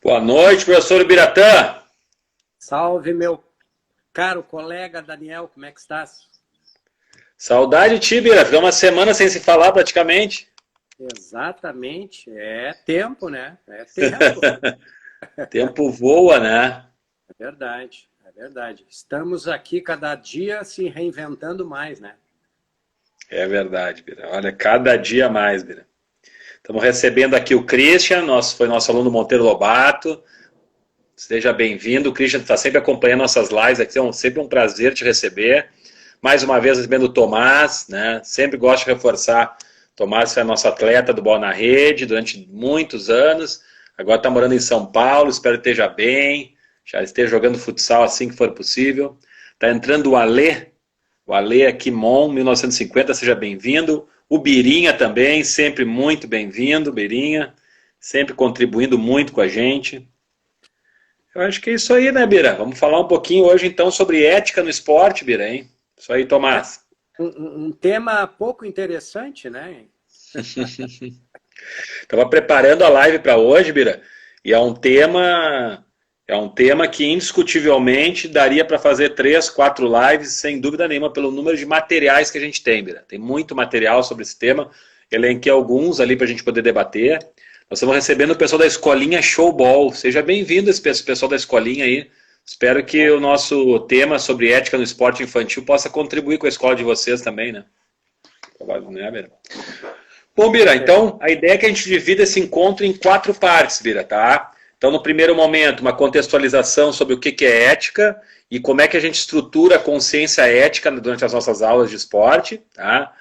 Boa noite, professor Ibiratã. Salve, meu caro colega Daniel, como é que estás? Saudade de ti, Bira. Ficou uma semana sem se falar praticamente. Exatamente, é tempo, né? É tempo. Tempo voa, né? É verdade, é verdade. Estamos aqui cada dia se reinventando mais, né? É verdade, Bira. Olha, cada dia mais, Bira. Estamos recebendo aqui o Christian, foi nosso aluno Monteiro Lobato. Seja bem-vindo. O Christian está sempre acompanhando nossas lives aqui. É sempre um prazer te receber. Mais uma vez recebendo o Tomás, né? Sempre gosto de reforçar. Tomás foi nosso atleta do Bola na Rede durante muitos anos. Agora está morando em São Paulo. Espero que esteja bem. Já esteja jogando futsal assim que for possível. Está entrando o Alê Akimon, 1950. Seja bem-vindo. O Birinha também, sempre muito bem-vindo. Birinha, sempre contribuindo muito com a gente. Eu acho que é isso aí, né, Bira? Vamos falar um pouquinho hoje, então, sobre ética no esporte, Bira, hein? Isso aí, É Tomás. um tema pouco interessante, né? Estava preparando a live para hoje, Bira, e é um tema que indiscutivelmente daria para fazer 3, 4 lives, sem dúvida nenhuma, pelo número de materiais que a gente tem, Bira. Tem muito material sobre esse tema. Elenquei alguns ali para a gente poder debater. Nós estamos recebendo o pessoal da Escolinha Showball. Seja bem-vindo esse pessoal da Escolinha aí. Espero que o nosso tema sobre ética no esporte infantil possa contribuir com a escola de vocês também, né? Provavelmente, né, Bira? Bom, Bira, então a ideia é que a gente divida esse encontro em 4 partes, Bira, tá? Então, no primeiro momento, uma contextualização sobre o que é ética e como é que a gente estrutura a consciência ética durante as nossas aulas de esporte, tá?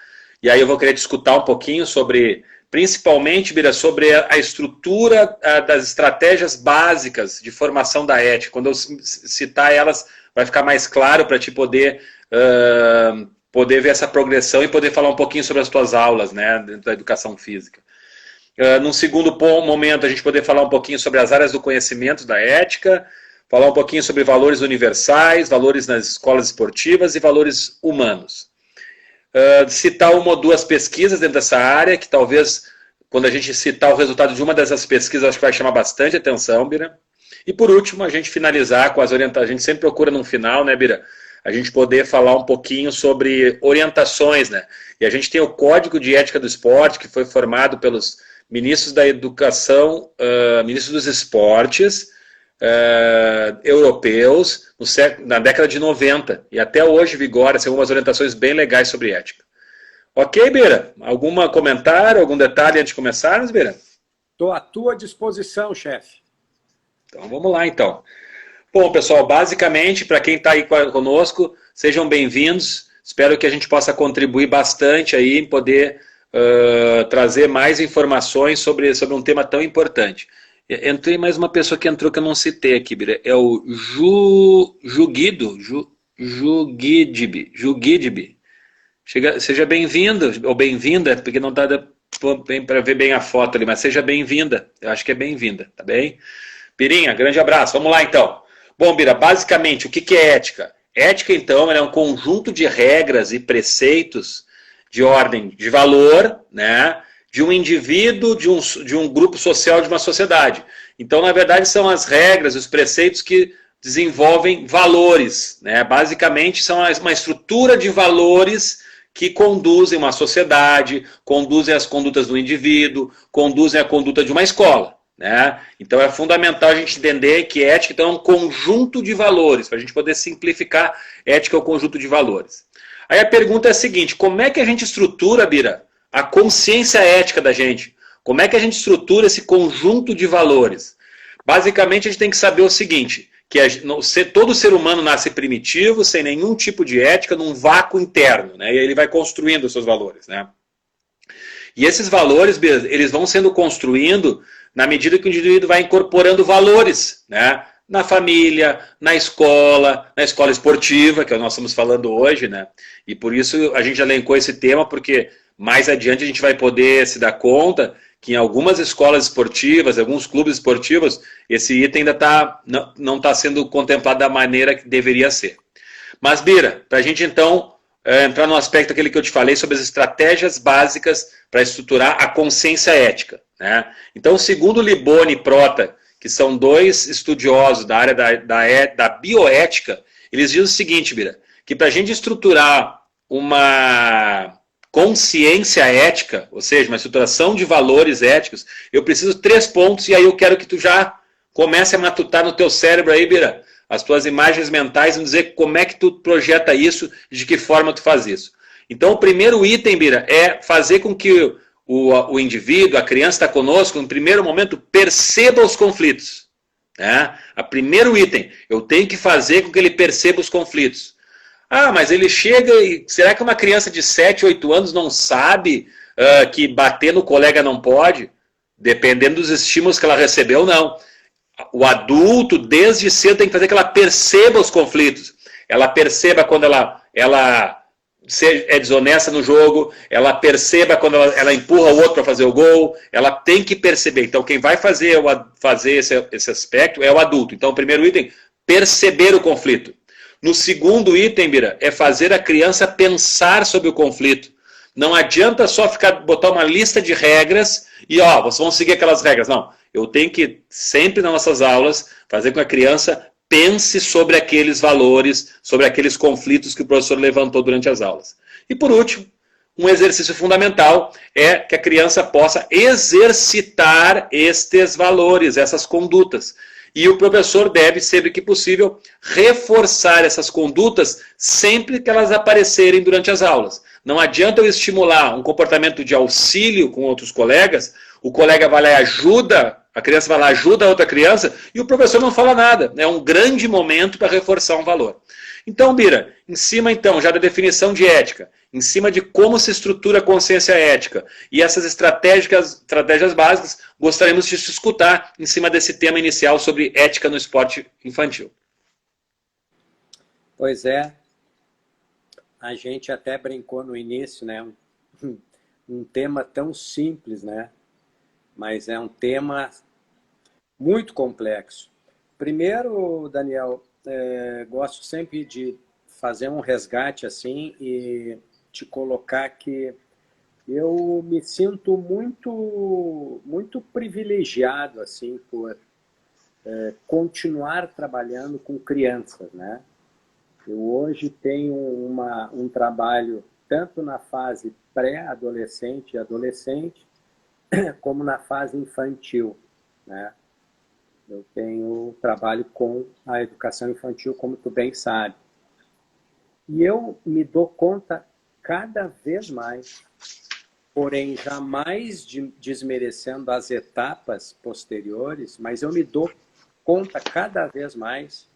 E aí eu vou querer discutir um pouquinho sobre, principalmente, Bira, sobre a estrutura das estratégias básicas de formação da ética. Quando eu citar elas, vai ficar mais claro para te poder ver essa progressão e poder falar um pouquinho sobre as tuas aulas, né, dentro da educação física. Num segundo momento, a gente poder falar um pouquinho sobre as áreas do conhecimento da ética, falar um pouquinho sobre valores universais, valores nas escolas esportivas e valores humanos. Citar 1 ou 2 pesquisas dentro dessa área, que talvez, quando a gente citar o resultado de uma dessas pesquisas, acho que vai chamar bastante atenção, Bira. E por último, a gente finalizar com as orientações. A gente sempre procura no final, né, Bira, a gente poder falar um pouquinho sobre orientações, né? E a gente tem o Código de Ética do Esporte, que foi formado pelos ministros da Educação, ministros dos Esportes, europeus, na década de 90. E até hoje vigora algumas orientações bem legais sobre ética. Ok, Bira? Algum comentário, algum detalhe antes de começarmos, Bira? Estou à tua disposição, chefe. Então vamos lá, então. Bom, pessoal, basicamente, para quem está aí conosco, sejam bem-vindos. Espero que a gente possa contribuir bastante aí em poder trazer mais informações sobre um tema tão importante. Entrei mais uma pessoa que entrou que eu não citei aqui, Bira. É o Jugidib. Seja bem-vindo, ou bem-vinda, porque não está para ver bem a foto ali, mas seja bem-vinda. Eu acho que é bem-vinda, tá bem? Birinha, grande abraço. Vamos lá, então. Bom, Bira, basicamente, o que é ética? Ética, então, é um conjunto de regras e preceitos de ordem de valor, né, de um indivíduo, de um grupo social, de uma sociedade. Então, na verdade, são as regras, os preceitos que desenvolvem valores, né? Basicamente, são uma estrutura de valores que conduzem uma sociedade, conduzem as condutas do indivíduo, conduzem a conduta de uma escola. Né? Então é fundamental a gente entender que ética então, é um conjunto de valores, para a gente poder simplificar, ética é um conjunto de valores. Aí a pergunta é a seguinte: como é que a gente estrutura, Bira, a consciência ética da gente? Como é que a gente estrutura esse conjunto de valores? Basicamente a gente tem que saber o seguinte, que todo ser humano nasce primitivo, sem nenhum tipo de ética, num vácuo interno, né? E aí ele vai construindo os seus valores. Né? E esses valores, Bira, eles vão sendo construindo na medida que o indivíduo vai incorporando valores, né? Na família, na escola esportiva, que nós estamos falando hoje, né? E por isso a gente elencou esse tema, porque mais adiante a gente vai poder se dar conta que em algumas escolas esportivas, alguns clubes esportivos, esse item ainda não está sendo contemplado da maneira que deveria ser. Mas, Bira, para a gente então entrar no aspecto aquele que eu te falei sobre as estratégias básicas para estruturar a consciência ética. Né? Então, segundo Liboni e Prota, que são dois estudiosos da área da bioética, eles dizem o seguinte, Bira, que para a gente estruturar uma consciência ética, ou seja, uma estruturação de valores éticos, eu preciso 3 pontos, e aí eu quero que tu já comece a matutar no teu cérebro aí, Bira, as tuas imagens mentais, e dizer como é que tu projeta isso, de que forma tu faz isso. Então, o primeiro item, Bira, é fazer com que o indivíduo, a criança está conosco, no primeiro momento, perceba os conflitos. Né? O primeiro item, eu tenho que fazer com que ele perceba os conflitos. Ah, mas ele chega e... Será que uma criança de 7, 8 anos não sabe que bater no colega não pode? Dependendo dos estímulos que ela recebeu, não. O adulto, desde cedo, tem que fazer que ela perceba os conflitos. Ela perceba quando ela é desonesta no jogo, ela perceba quando ela empurra o outro para fazer o gol, ela tem que perceber. Então, quem vai fazer esse aspecto é o adulto. Então, o primeiro item, perceber o conflito. No segundo item, Bira, é fazer a criança pensar sobre o conflito. Não adianta só botar uma lista de regras e, vocês vão seguir aquelas regras. Não, eu tenho que, sempre nas nossas aulas, fazer com que a criança pense sobre aqueles valores, sobre aqueles conflitos que o professor levantou durante as aulas. E por último, um exercício fundamental é que a criança possa exercitar estes valores, essas condutas. E o professor deve, sempre que possível, reforçar essas condutas sempre que elas aparecerem durante as aulas. Não adianta eu estimular um comportamento de auxílio com outros colegas, o colega vai lá e ajuda, a criança vai lá e ajuda a outra criança, e o professor não fala nada. É um grande momento para reforçar um valor. Então, Bira, em cima então já da definição de ética, em cima de como se estrutura a consciência ética e essas estratégias básicas, gostaríamos de te escutar em cima desse tema inicial sobre ética no esporte infantil. Pois é, a gente até brincou no início, né? Um tema tão simples, né? Mas é um tema muito complexo. Primeiro, Daniel, gosto sempre de fazer um resgate assim e te colocar que eu me sinto muito privilegiado assim por continuar trabalhando com crianças, né? Eu hoje tenho um trabalho tanto na fase pré-adolescente e adolescente, como na fase infantil, né? Eu trabalho com a educação infantil, como tu bem sabe. E eu me dou conta cada vez mais, porém jamais desmerecendo as etapas posteriores, mas eu me dou conta cada vez mais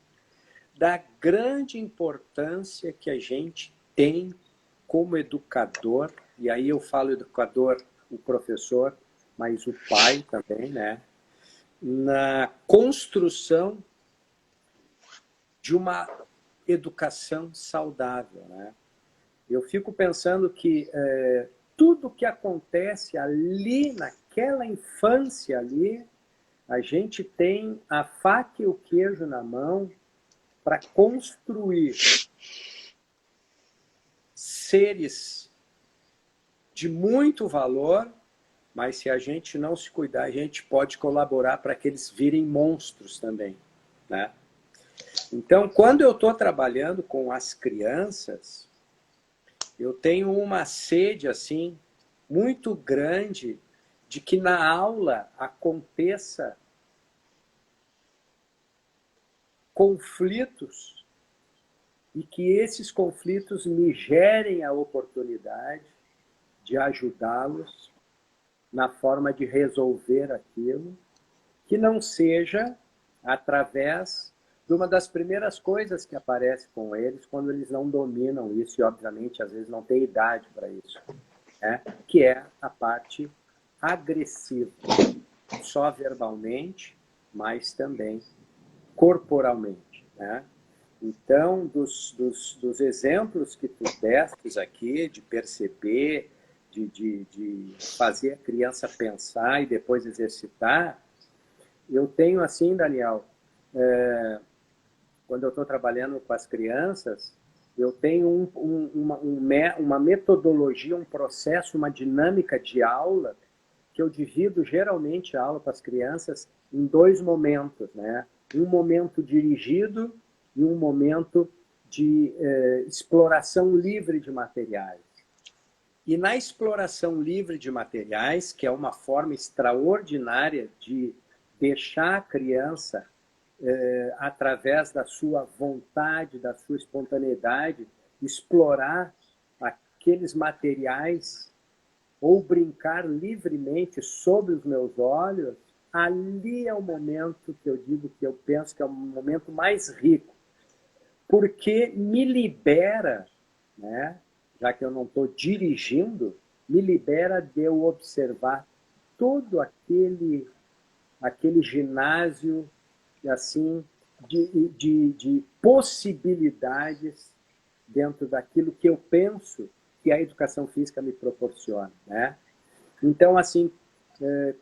da grande importância que a gente tem como educador, e aí eu falo educador, o professor, mas o pai também, né? Na construção de uma educação saudável, né? Eu fico pensando que tudo que acontece ali, naquela infância ali, a gente tem a faca e o queijo na mão para construir seres de muito valor, mas se a gente não se cuidar, a gente pode colaborar para que eles virem monstros também, né? Então, quando eu estou trabalhando com as crianças, eu tenho uma sede assim muito grande de que na aula aconteça conflitos e que esses conflitos me gerem a oportunidade de ajudá-los na forma de resolver aquilo, que não seja através de uma das primeiras coisas que aparece com eles quando eles não dominam isso e, obviamente, às vezes não têm idade para isso, né? Que é a parte agressiva, só verbalmente, mas também corporalmente, né? Então, dos exemplos que tu destes aqui, de perceber, de fazer a criança pensar e depois exercitar, eu tenho assim, Daniel, quando eu estou trabalhando com as crianças, eu tenho uma metodologia, um processo, uma dinâmica de aula que eu divido geralmente a aula para as crianças em 2 momentos, né? Um momento dirigido e um momento de exploração livre de materiais. E na exploração livre de materiais, que é uma forma extraordinária de deixar a criança, através da sua vontade, da sua espontaneidade, explorar aqueles materiais ou brincar livremente sob os meus olhos, ali é o momento que eu digo que eu penso que é o momento mais rico, porque me libera, né? Já que eu não estou dirigindo, me libera de eu observar todo aquele ginásio assim, de possibilidades dentro daquilo que eu penso que a educação física me proporciona, né? Então, assim,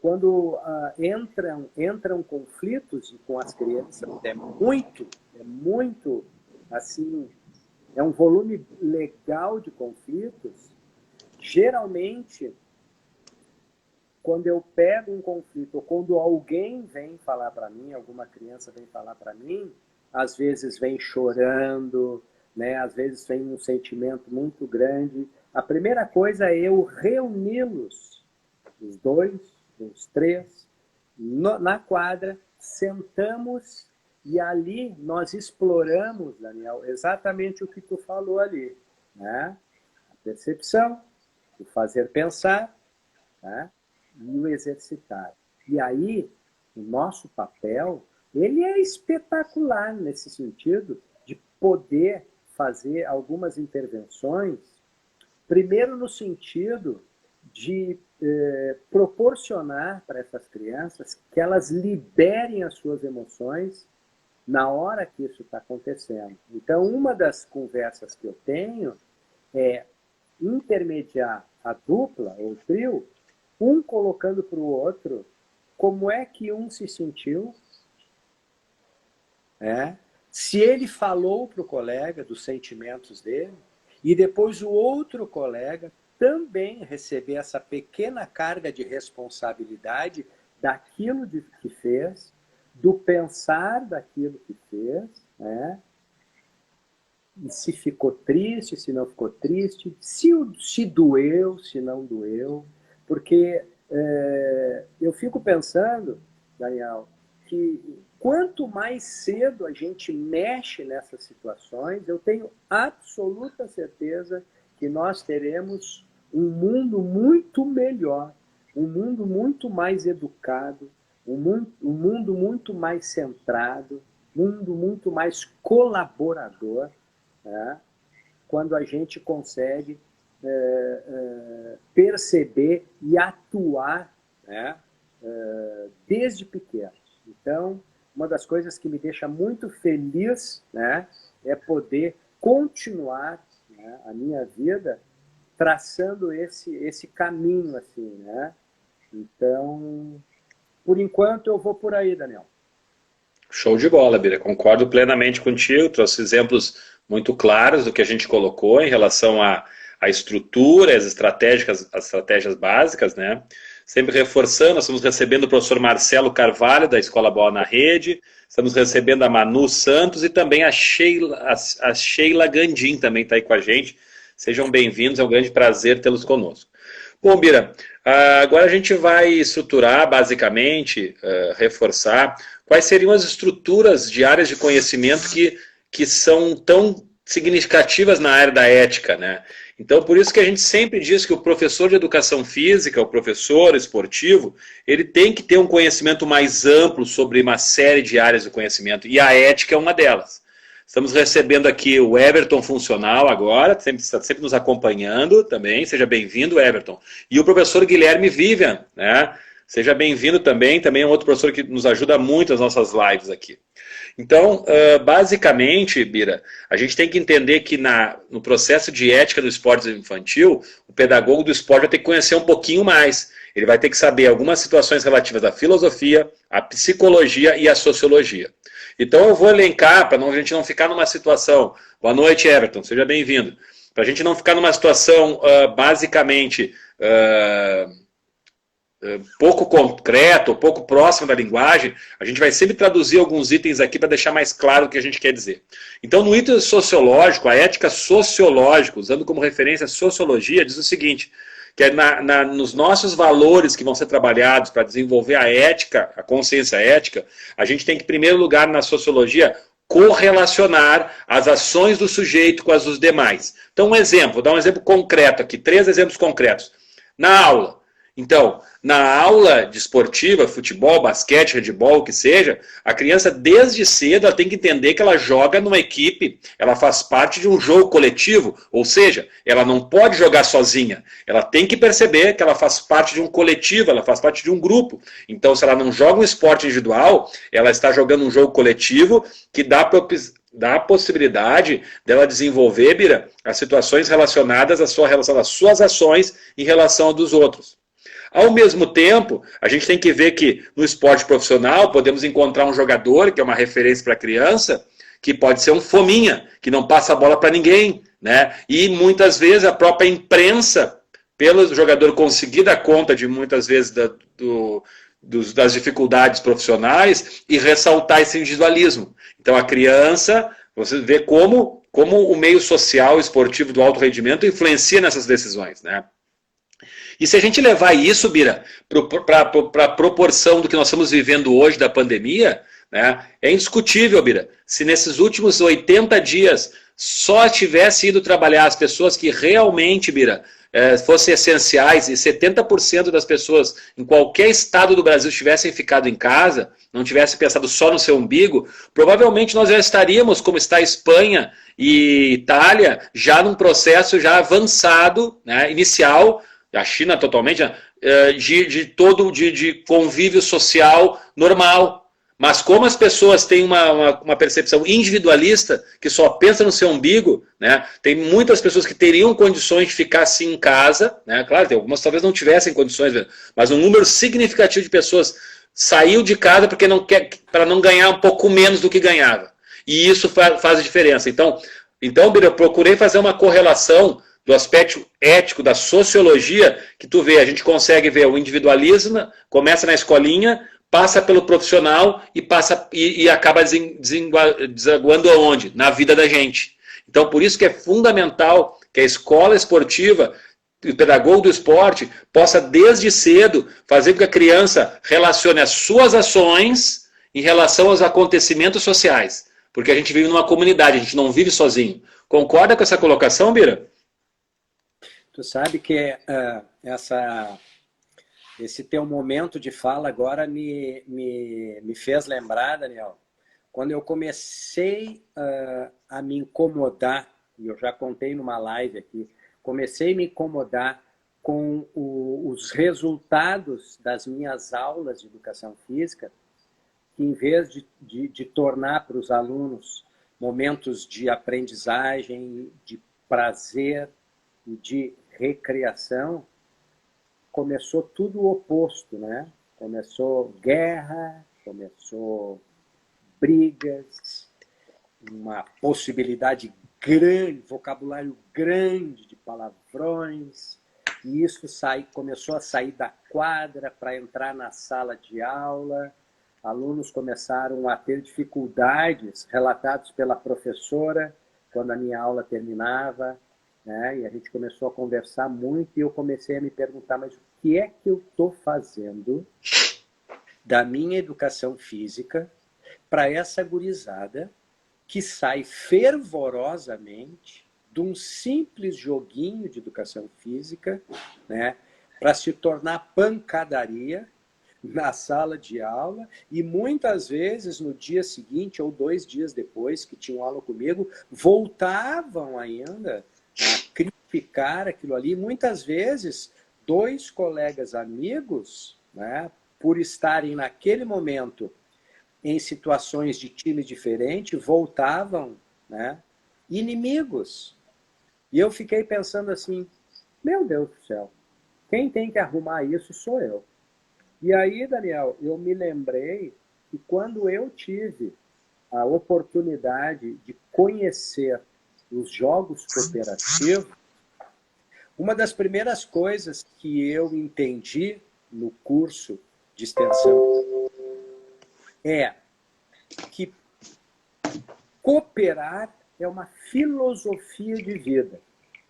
quando entram conflitos com as crianças, é muito, assim, é um volume legal de conflitos. Geralmente, quando eu pego um conflito, ou quando alguém vem falar para mim, alguma criança vem falar para mim, às vezes vem chorando, né? Às vezes vem um sentimento muito grande. A primeira coisa é eu reuni-los, os 2, os 3, na quadra, sentamos e ali nós exploramos, Daniel, exatamente o que tu falou ali, né? A percepção, o fazer pensar, né? E o exercitar. E aí, o nosso papel, ele é espetacular nesse sentido de poder fazer algumas intervenções, primeiro no sentido de proporcionar para essas crianças que elas liberem as suas emoções na hora que isso está acontecendo. Então, uma das conversas que eu tenho é intermediar a dupla ou o trio, um colocando para o outro como é que um se sentiu, se ele falou para o colega dos sentimentos dele, e depois o outro colega também receber essa pequena carga de responsabilidade daquilo que fez, do pensar daquilo que fez, né? E se ficou triste, se não ficou triste, se doeu, se não doeu. Porque eu fico pensando, Daniel, que quanto mais cedo a gente mexe nessas situações, eu tenho absoluta certeza que nós teremos um mundo muito melhor, um mundo muito mais educado, um mundo muito mais centrado, um mundo muito mais colaborador, né? Quando a gente consegue perceber e atuar, né? Desde pequeno. Então, uma das coisas que me deixa muito feliz, né, é poder continuar, né, a minha vida traçando esse caminho, assim, né? Então, por enquanto eu vou por aí, Daniel. Show de bola, Bira. Concordo plenamente contigo. Trouxe exemplos muito claros do que a gente colocou em relação à estrutura, as estratégias básicas, né? Sempre reforçando, nós estamos recebendo o professor Marcelo Carvalho, da Escola Bola na Rede, estamos recebendo a Manu Santos e também a Sheila Gandim também está aí com a gente. Sejam bem-vindos, é um grande prazer tê-los conosco. Bom, Bira, agora a gente vai estruturar, basicamente, reforçar, quais seriam as estruturas de áreas de conhecimento que são tão significativas na área da ética, né? Então, por isso que a gente sempre diz que o professor de educação física, o professor esportivo, ele tem que ter um conhecimento mais amplo sobre uma série de áreas de conhecimento, e a ética é uma delas. Estamos recebendo aqui o Everton Funcional agora, está sempre nos acompanhando também, seja bem-vindo, Everton. E o professor Guilherme Vivian, né? Seja bem-vindo também é um outro professor que nos ajuda muito nas nossas lives aqui. Então, basicamente, Bira, a gente tem que entender que no processo de ética do esporte infantil, o pedagogo do esporte vai ter que conhecer um pouquinho mais. Ele vai ter que saber algumas situações relativas à filosofia, à psicologia e à sociologia. Então eu vou elencar, para a gente não ficar numa situação... Boa noite, Everton, seja bem-vindo. Para a gente não ficar numa situação, basicamente... pouco concreto, pouco próximo da linguagem, a gente vai sempre traduzir alguns itens aqui para deixar mais claro o que a gente quer dizer. Então, no item sociológico, a ética sociológica, usando como referência a sociologia, diz o seguinte, que é nos nossos valores que vão ser trabalhados para desenvolver a ética, a consciência ética, a gente tem que, em primeiro lugar, na sociologia, correlacionar as ações do sujeito com as dos demais. Então, vou dar um exemplo concreto aqui, 3 exemplos concretos. Na aula. Então, na aula de esportiva, futebol, basquete, handebol, o que seja, a criança, desde cedo, ela tem que entender que ela joga numa equipe, ela faz parte de um jogo coletivo, ou seja, ela não pode jogar sozinha. Ela tem que perceber que ela faz parte de um coletivo, ela faz parte de um grupo. Então, se ela não joga um esporte individual, ela está jogando um jogo coletivo que dá a possibilidade dela desenvolver, Bira, as situações relacionadas à sua relação, às suas ações em relação a dos outros. Ao mesmo tempo, a gente tem que ver que no esporte profissional podemos encontrar um jogador, que é uma referência para a criança, que pode ser um fominha, que não passa a bola para ninguém, né? E muitas vezes a própria imprensa, pelo jogador conseguir dar conta de muitas vezes das dificuldades profissionais e ressaltar esse individualismo. Então a criança, você vê como o meio social esportivo do alto rendimento influencia nessas decisões, né? E se a gente levar isso, Bira, para a proporção do que nós estamos vivendo hoje da pandemia, né, é indiscutível, Bira, se nesses últimos 80 dias só tivesse ido trabalhar as pessoas que realmente, Bira, fossem essenciais e 70% das pessoas em qualquer estado do Brasil tivessem ficado em casa, não tivessem pensado só no seu umbigo, provavelmente nós já estaríamos, como está a Espanha e Itália, já num processo já avançado, né, inicial, a China totalmente, de convívio social normal. Mas como as pessoas têm uma percepção individualista, que só pensa no seu umbigo, né? Tem muitas pessoas que teriam condições de ficar assim em casa, né? Claro, tem algumas talvez não tivessem condições, mas um número significativo de pessoas saiu de casa porque não quer, para não ganhar um pouco menos do que ganhava. E isso faz a diferença. Então, Bira, eu procurei fazer uma correlação do aspecto ético, da sociologia, que tu vê, a gente consegue ver o individualismo, começa na escolinha, passa pelo profissional e acaba desaguando aonde? Na vida da gente. Então, por isso que é fundamental que a escola esportiva, o pedagogo do esporte, possa desde cedo fazer com que a criança relacione as suas ações em relação aos acontecimentos sociais. Porque a gente vive numa comunidade, a gente não vive sozinho. Concorda com essa colocação, Bira? Tu sabe que esse teu momento de fala agora me fez lembrar, Daniel, quando eu comecei a me incomodar, e eu já contei numa live aqui, comecei a me incomodar com os resultados das minhas aulas de educação física, que em vez de tornar para os alunos momentos de aprendizagem, de prazer e de recreação, começou tudo o oposto, né? Começou guerra, começou brigas, uma possibilidade grande, vocabulário grande de palavrões, e isso começou a sair da quadra para entrar na sala de aula. Alunos começaram a ter dificuldades relatadas pela professora quando a minha aula terminava, né? E a gente começou a conversar muito e eu comecei a me perguntar, mas o que é que eu estou fazendo da minha educação física para essa gurizada que sai fervorosamente de um simples joguinho de educação física, né, para se tornar pancadaria na sala de aula, e muitas vezes no dia seguinte ou 2 dias depois que tinham aula comigo, voltavam ainda a criticar aquilo ali. Muitas vezes 2 colegas amigos, né, por estarem naquele momento em situações de time diferente, voltavam, né, inimigos. E eu fiquei pensando assim, meu Deus do céu, quem tem que arrumar isso sou eu. E aí, Daniel, eu me lembrei que quando eu tive a oportunidade de conhecer os jogos cooperativos, uma das primeiras coisas que eu entendi no curso de extensão é que cooperar é uma filosofia de vida,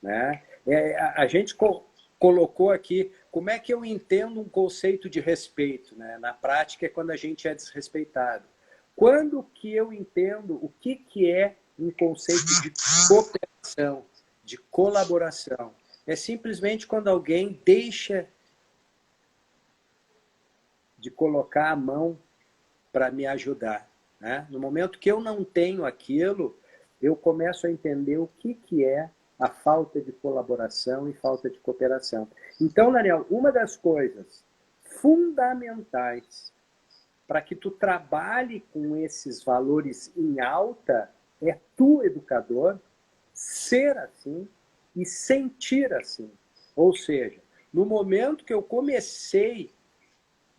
né? A gente colocou aqui como é que eu entendo um conceito de respeito, né? Na prática é quando a gente é desrespeitado. Quando que eu entendo o que é um conceito de cooperação, de colaboração? É simplesmente quando alguém deixa de colocar a mão para me ajudar, né? No momento que eu não tenho aquilo, eu começo a entender o que é a falta de colaboração e falta de cooperação. Então, Daniel, uma das coisas fundamentais para que tu trabalhe com esses valores em alta é tu, educador, ser assim e sentir assim. Ou seja, no momento que eu comecei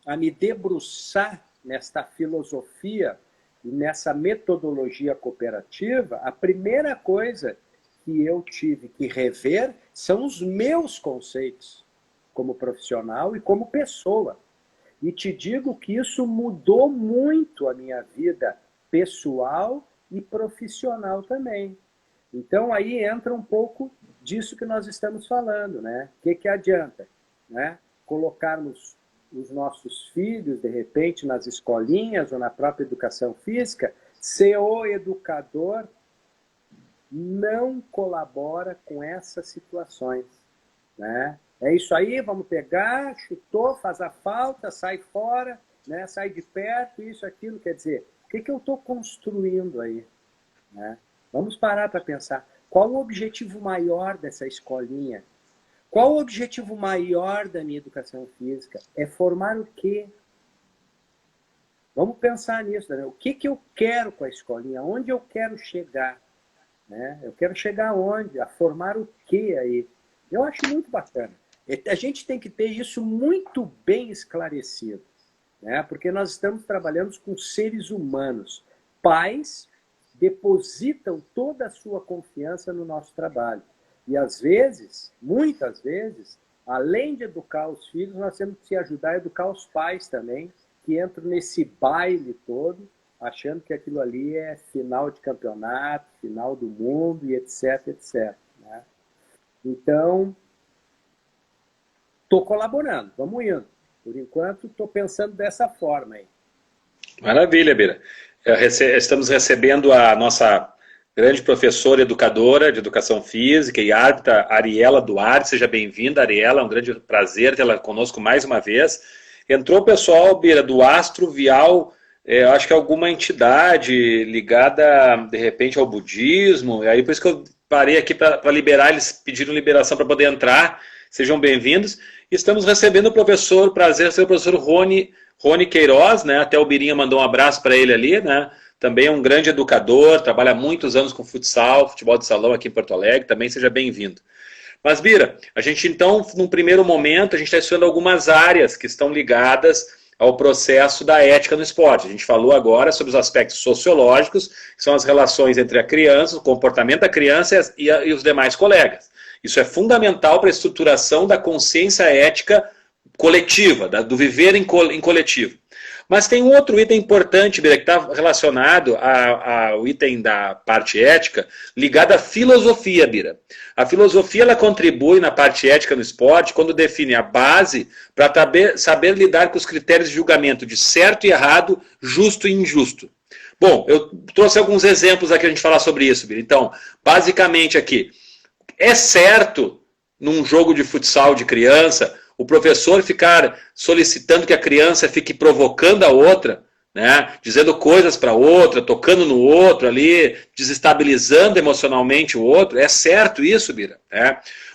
a me debruçar nesta filosofia e nessa metodologia cooperativa, a primeira coisa que eu tive que rever são os meus conceitos como profissional e como pessoa. E te digo que isso mudou muito a minha vida pessoal e profissional também. Então aí entra um pouco disso que nós estamos falando, né? O que adianta, né? Colocarmos os nossos filhos, de repente, nas escolinhas ou na própria educação física, se o educador não colabora com essas situações, né? É isso aí, vamos pegar, chutou, faz a falta, sai fora, né? Sai de perto, isso, aquilo. Quer dizer, o que eu estou construindo aí, né? Vamos parar para pensar. Qual o objetivo maior dessa escolinha? Qual o objetivo maior da minha educação física? É formar o quê? Vamos pensar nisso, né? O que eu quero com a escolinha? Onde eu quero chegar? Né? Eu quero chegar aonde? A formar o quê aí? Eu acho muito bacana. A gente tem que ter isso muito bem esclarecido, né? Porque nós estamos trabalhando com seres humanos. Pais depositam toda a sua confiança no nosso trabalho. E às vezes, muitas vezes, além de educar os filhos, nós temos que se ajudar a educar os pais também, que entram nesse baile todo, achando que aquilo ali é final de campeonato, final do mundo e etc, etc. Né? Então, estou colaborando, vamos indo. Por enquanto, estou pensando dessa forma aí. Maravilha, Bira. Estamos recebendo a nossa grande professora educadora de educação física e árbitra, Ariela Duarte. Seja bem-vinda, Ariela. É um grande prazer tê-la conosco mais uma vez. Entrou o pessoal, Bira, do Astro Vial, acho que alguma entidade ligada, de repente, ao budismo. E aí, por isso que eu parei aqui para liberar, eles pediram liberação para poder entrar. Sejam bem-vindos. Estamos recebendo o professor, prazer ser o professor Rony Queiroz, né? Até o Birinha mandou um abraço para ele ali, né? Também é um grande educador, trabalha há muitos anos com futsal, futebol de salão aqui em Porto Alegre, também seja bem-vindo. Mas, Bira, a gente então, num primeiro momento, a gente está estudando algumas áreas que estão ligadas ao processo da ética no esporte. A gente falou agora sobre os aspectos sociológicos, que são as relações entre a criança, o comportamento da criança e os demais colegas. Isso é fundamental para a estruturação da consciência ética coletiva, do viver em coletivo. Mas tem um outro item importante, Bira, que está relacionado ao item da parte ética, ligado à filosofia, Bira. A filosofia ela contribui na parte ética no esporte quando define a base para saber lidar com os critérios de julgamento de certo e errado, justo e injusto. Bom, eu trouxe alguns exemplos aqui a gente falar sobre isso, Bira. Então, basicamente aqui, é certo num jogo de futsal de criança o professor ficar solicitando que a criança fique provocando a outra, né, dizendo coisas para a outra, tocando no outro ali, desestabilizando emocionalmente o outro? É certo isso, Bira?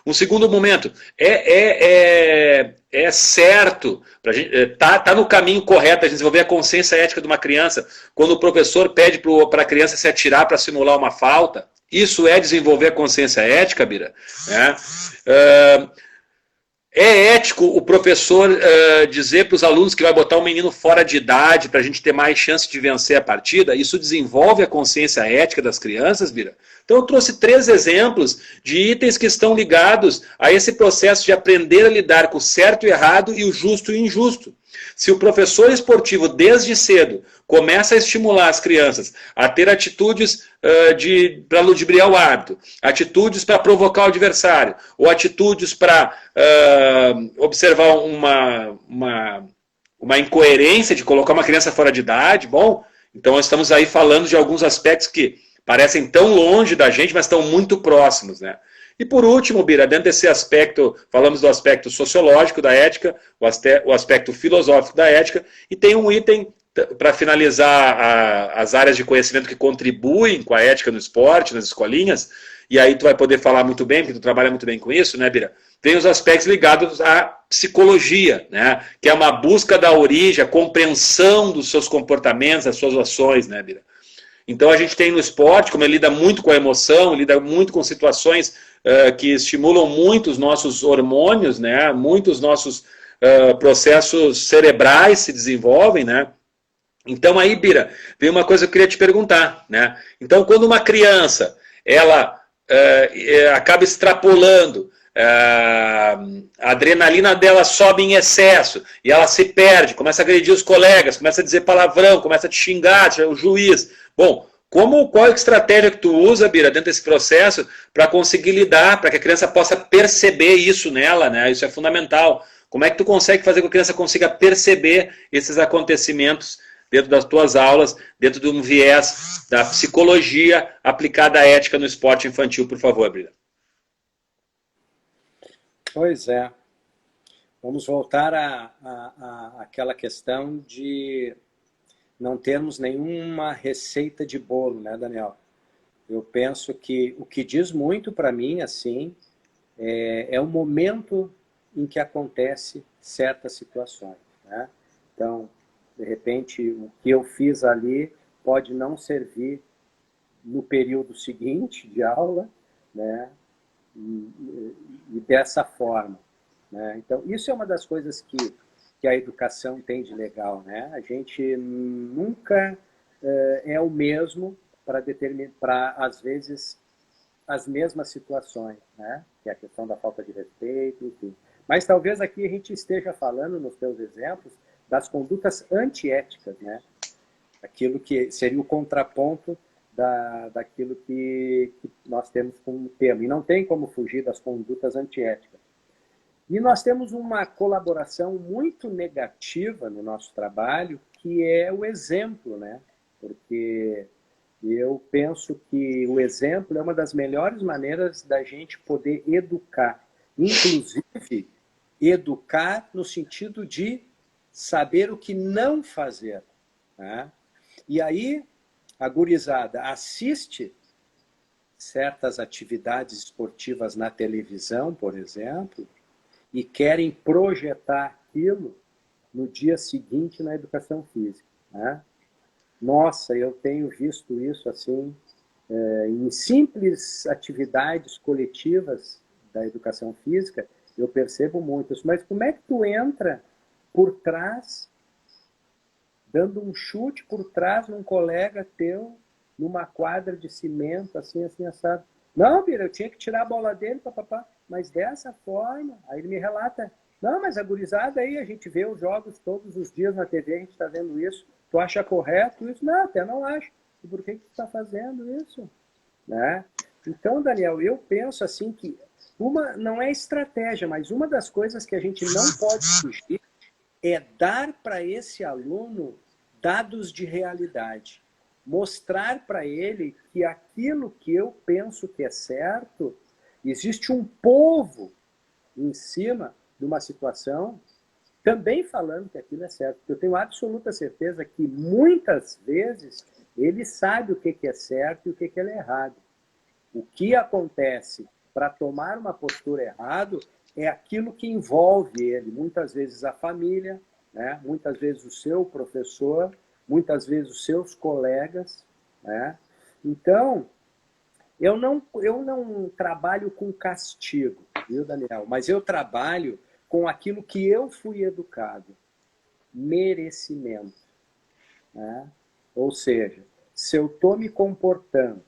Um segundo momento, é certo, tá no caminho correto a gente desenvolver a consciência ética de uma criança quando o professor pede para a criança se atirar para simular uma falta? Isso é desenvolver a consciência ética, Bira? É ético o professor dizer para os alunos que vai botar um menino fora de idade para a gente ter mais chance de vencer a partida? Isso desenvolve a consciência ética das crianças, Bira? Então eu trouxe 3 exemplos de itens que estão ligados a esse processo de aprender a lidar com o certo e errado e o justo e o injusto. Se o professor esportivo, desde cedo, começa a estimular as crianças a ter atitudes para ludibriar o árbitro, atitudes para provocar o adversário, ou atitudes para observar uma incoerência de colocar uma criança fora de idade, bom, então nós estamos aí falando de alguns aspectos que parecem tão longe da gente, mas estão muito próximos, né? E por último, Bira, dentro desse aspecto, falamos do aspecto sociológico da ética, o aspecto filosófico da ética, e tem um item para finalizar as áreas de conhecimento que contribuem com a ética no esporte, nas escolinhas, e aí tu vai poder falar muito bem, porque tu trabalha muito bem com isso, né, Bira? Tem os aspectos ligados à psicologia, né? Que é uma busca da origem, a compreensão dos seus comportamentos, das suas ações, né, Bira? Então a gente tem no esporte, como ele lida muito com a emoção, lida muito com situações que estimulam muito os nossos hormônios, né? Muitos nossos processos cerebrais se desenvolvem, né? Então aí, Bira, vem uma coisa que eu queria te perguntar, né? Então quando uma criança, ela acaba extrapolando, a adrenalina dela sobe em excesso e ela se perde, começa a agredir os colegas, começa a dizer palavrão, começa a te xingar, o juiz. Bom, qual é a estratégia que tu usa, Bira, dentro desse processo para conseguir lidar, para que a criança possa perceber isso nela, né? Isso é fundamental. Como é que tu consegue fazer com que a criança consiga perceber esses acontecimentos dentro das tuas aulas, dentro de um viés da psicologia aplicada à ética no esporte infantil, por favor, Bira? Pois é. Vamos voltar àquela questão de não termos nenhuma receita de bolo, né, Daniel? Eu penso que o que diz muito para mim, assim, é o momento em que acontece certas situações, né? Então, de repente, o que eu fiz ali pode não servir no período seguinte de aula, né? E dessa forma, né? Então, isso é uma das coisas que a educação tem de legal, né? A gente nunca é o mesmo para, às vezes, as mesmas situações, né? Que é a questão da falta de respeito, enfim. Mas talvez aqui a gente esteja falando, nos teus exemplos, das condutas antiéticas, né? Aquilo que seria o contraponto daquilo que nós temos como tema. E não tem como fugir das condutas antiéticas. E nós temos uma colaboração muito negativa no nosso trabalho, que é o exemplo, né? Porque eu penso que o exemplo é uma das melhores maneiras da gente poder educar. Inclusive, educar no sentido de saber o que não fazer, né? E aí, a gurizada assiste certas atividades esportivas na televisão, por exemplo, e querem projetar aquilo no dia seguinte na educação física, né? Nossa, eu tenho visto isso assim em simples atividades coletivas da educação física, eu percebo muito isso. Mas como é que tu entra por trás, dando um chute por trás num colega teu, numa quadra de cimento, assim, assado? Não, Bira, eu tinha que tirar a bola dele, papapá. Mas dessa forma, aí ele me relata, não, mas a gurizada aí, a gente vê os jogos todos os dias na TV, a gente está vendo isso, tu acha correto isso? Não, até não acho. E por que tu está fazendo isso? Né? Então, Daniel, eu penso assim que não é estratégia, mas uma das coisas que a gente não pode fugir é dar para esse aluno dados de realidade. Mostrar para ele que aquilo que eu penso que é certo, existe um povo em cima de uma situação também falando que aquilo é certo. Eu tenho absoluta certeza que muitas vezes ele sabe o que é certo e o que é errado. O que acontece para tomar uma postura errada é aquilo que envolve ele. Muitas vezes a família, né? Muitas vezes o seu professor, muitas vezes os seus colegas, né? Então, eu não trabalho com castigo, viu, Daniel? Mas eu trabalho com aquilo que eu fui educado. Merecimento. Né? Ou seja, se eu estou me comportando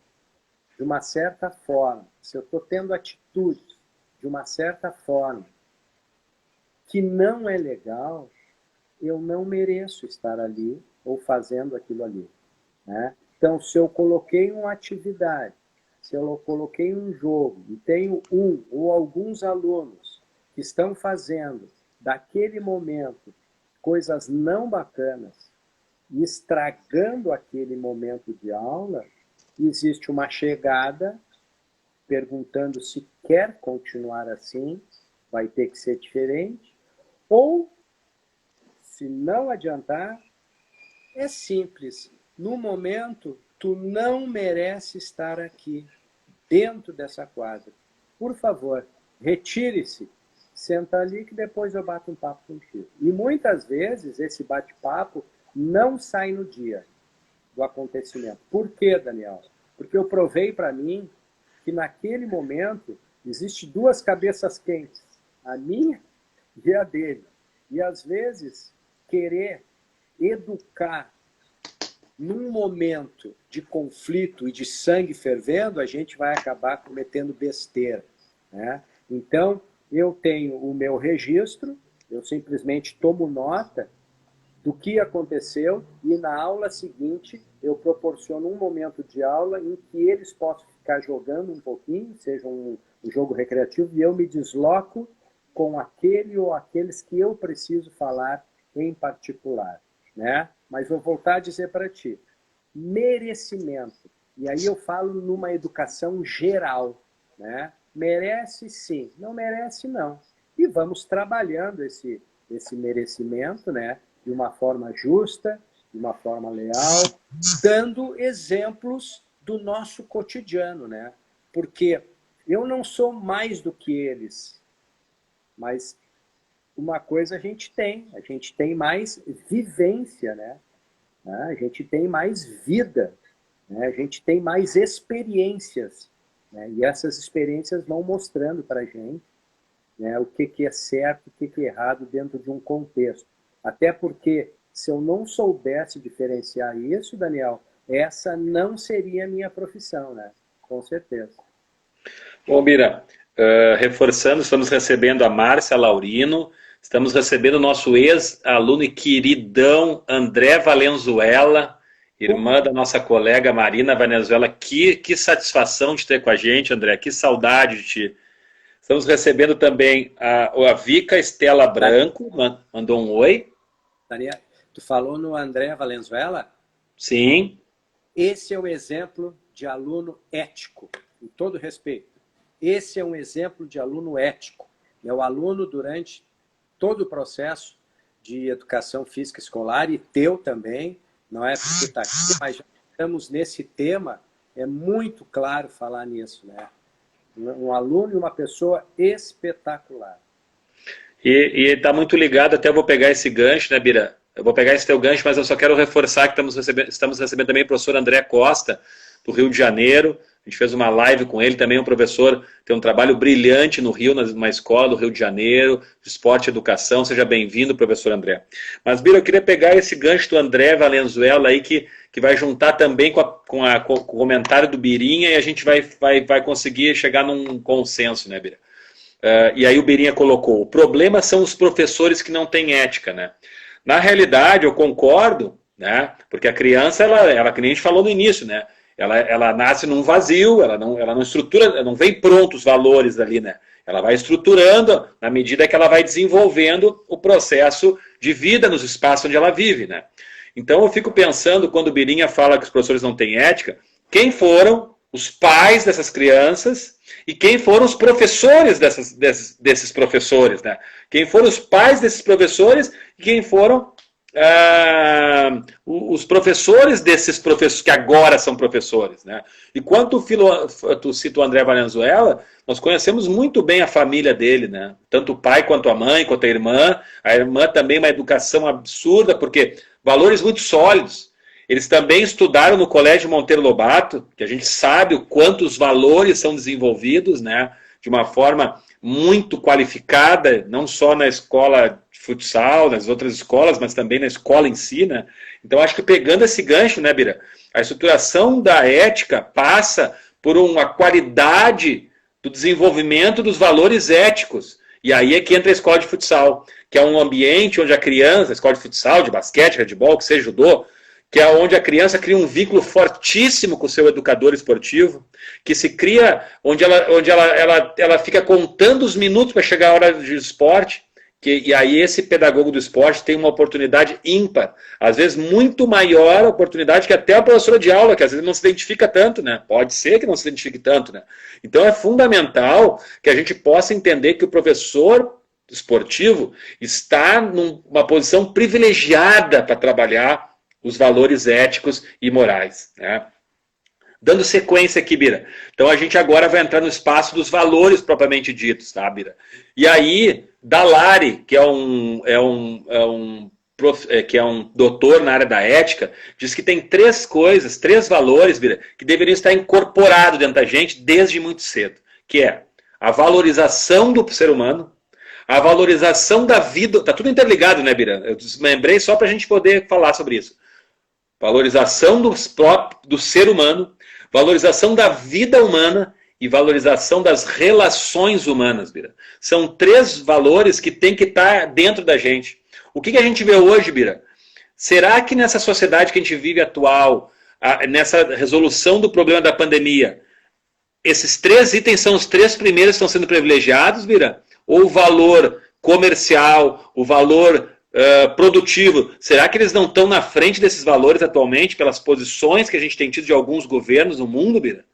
de uma certa forma, se eu estou tendo atitudes de uma certa forma que não é legal, eu não mereço estar ali ou fazendo aquilo ali. Né? Então, se eu coloquei uma atividade, se eu coloquei um jogo e tenho um ou alguns alunos que estão fazendo daquele momento coisas não bacanas e estragando aquele momento de aula, existe uma chegada perguntando se quer continuar assim, vai ter que ser diferente, ou, se não adiantar, é simples. No momento, tu não merece estar aqui, dentro dessa quadra. Por favor, retire-se, senta ali que depois eu bato um papo contigo. E muitas vezes esse bate-papo não sai no dia do acontecimento. Por quê, Daniel? Porque eu provei para mim que naquele momento existe duas cabeças quentes, a minha e a dele. E às vezes querer educar num momento de conflito e de sangue fervendo, a gente vai acabar cometendo besteira. Né? Então, eu tenho o meu registro, eu simplesmente tomo nota do que aconteceu e na aula seguinte eu proporciono um momento de aula em que eles possam ficar jogando um pouquinho, seja um jogo recreativo, e eu me desloco com aquele ou aqueles que eu preciso falar em particular. Né? Mas vou voltar a dizer para ti, merecimento. E aí eu falo numa educação geral. Né? Merece sim, não merece não. E vamos trabalhando esse merecimento, né? De uma forma justa, de uma forma leal, dando exemplos do nosso cotidiano. Né? Porque eu não sou mais do que eles, mas uma coisa a gente tem mais vivência, né? A gente tem mais vida, né? A gente tem mais experiências, né? E essas experiências vão mostrando para a gente, né, o que é certo, o que é errado dentro de um contexto. Até porque, se eu não soubesse diferenciar isso, Daniel, essa não seria a minha profissão, né? Com certeza. Bom, Bira, reforçando, estamos recebendo a Márcia Laurino, estamos recebendo o nosso ex-aluno e queridão André Valenzuela, irmã da nossa colega Marina Valenzuela. Que satisfação de ter com a gente, André, que saudade de ti. Estamos recebendo também a Vika Estela Branco, mandou um oi. Daniel, tu falou no André Valenzuela? Sim. Esse é o exemplo de aluno ético, com todo respeito. Esse é um exemplo de aluno ético. É o aluno durante todo o processo de educação física escolar, e teu também, não é porque está aqui, mas já estamos nesse tema, é muito claro falar nisso, né? Um aluno e uma pessoa espetacular. E está muito ligado, até eu vou pegar esse gancho, né, Bira? Eu vou pegar esse teu gancho, mas eu só quero reforçar que estamos recebendo também o professor André Costa, do Rio de Janeiro. A gente fez uma live com ele, também um professor, tem um trabalho brilhante no Rio, numa escola do Rio de Janeiro, de esporte e educação. Seja bem-vindo, professor André. Mas, Bira, eu queria pegar esse gancho do André Valenzuela aí, que vai juntar também com o comentário do Birinha, e a gente vai conseguir chegar num consenso, né, Bira? E aí o Birinha colocou, o problema são os professores que não têm ética, né? Na realidade, eu concordo, né? Porque a criança, ela que nem a gente falou no início, né? Ela nasce num vazio, ela não estrutura, não vem prontos os valores ali, né? Ela vai estruturando na medida que ela vai desenvolvendo o processo de vida nos espaços onde ela vive, né? Então eu fico pensando, quando o Birinha fala que os professores não têm ética, quem foram os pais dessas crianças e quem foram os professores desses professores, né? Quem foram os pais desses professores e quem foram os professores desses professores que agora são professores, né? E quando tu cita o André Valenzuela, nós conhecemos muito bem a família dele, né? Tanto o pai quanto a mãe, quanto a irmã também uma educação absurda, porque valores muito sólidos. Eles também estudaram no Colégio Monteiro Lobato, que a gente sabe o quanto os valores são desenvolvidos, né? De uma forma muito qualificada, não só na escola de futsal, nas outras escolas, mas também na escola em si, né? Então, acho que pegando esse gancho, né, Bira, a estruturação da ética passa por uma qualidade do desenvolvimento dos valores éticos. E aí é que entra a escola de futsal, que é um ambiente onde a criança, a escola de futsal, de basquete, handebol, que seja judô, que é onde a criança cria um vínculo fortíssimo com o seu educador esportivo, que se cria, onde ela fica contando os minutos para chegar a hora de esporte, e aí esse pedagogo do esporte tem uma oportunidade ímpar, às vezes muito maior a oportunidade que até a professora de aula, que às vezes não se identifica tanto, né? Pode ser que não se identifique tanto, né? Então é fundamental que a gente possa entender que o professor esportivo está numa posição privilegiada para trabalhar os valores éticos e morais, né? Dando sequência aqui, Bira. Então a gente agora vai entrar no espaço dos valores propriamente ditos, tá, Bira? E aí, Dallaire, que é um doutor na área da ética, diz que tem três coisas, três valores, Bira, que deveriam estar incorporados dentro da gente desde muito cedo, que é a valorização do ser humano, a valorização da vida, tá tudo interligado, né, Bira? Eu lembrei só para a gente poder falar sobre isso. Valorização do ser humano, valorização da vida humana e valorização das relações humanas, Bira. São três valores que tem que estar dentro da gente. O que a gente vê hoje, Bira? Será que nessa sociedade que a gente vive atual, nessa resolução do problema da pandemia, esses três itens são os três primeiros que estão sendo privilegiados, Bira? Ou o valor comercial, o valor produtivo, será que eles não estão na frente desses valores atualmente pelas posições que a gente tem tido de alguns governos no mundo, Bira?